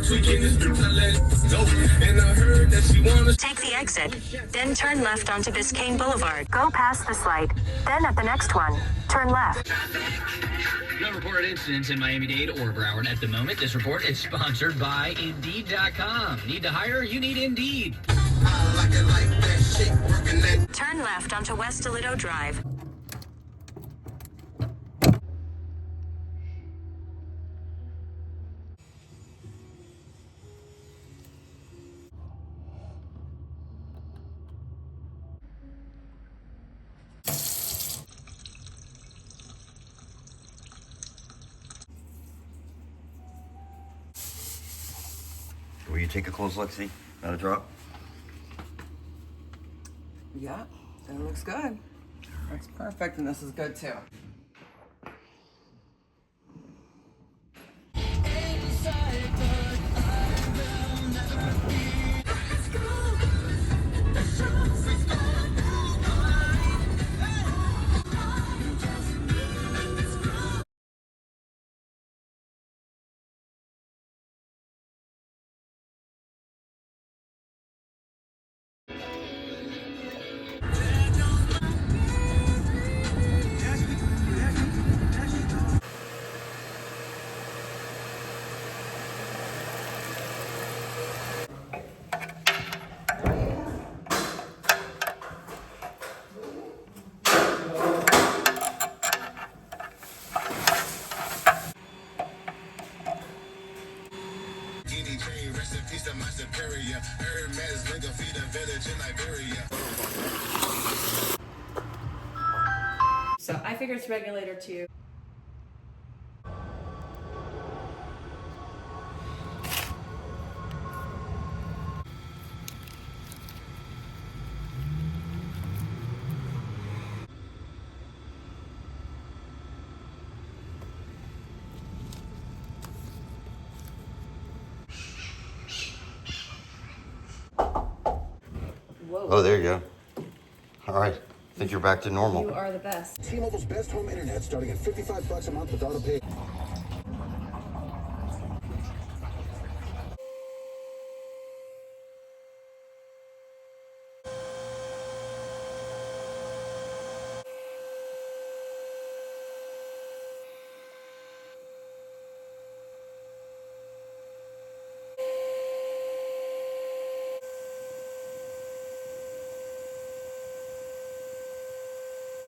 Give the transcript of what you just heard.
Take the exit, then turn left onto Biscayne Boulevard. Go past this light, then at the next one, turn left. No reported incidents in Miami-Dade or Broward at the moment. This report is sponsored by Indeed.com. Need to hire? You need Indeed. Turn left onto West Toledo Drive. Will you take a close look, see? Not a drop? Yeah, that looks good. That's perfect, and this is good too. Rest in peace to my superior. Hermes Linga feed a village in Liberia. So I figure it's regulator 2. Whoa. Oh, there you go. All right. I think you're back to normal. You are the best. T-Mobile's best home internet starting at $55 a month with auto pay.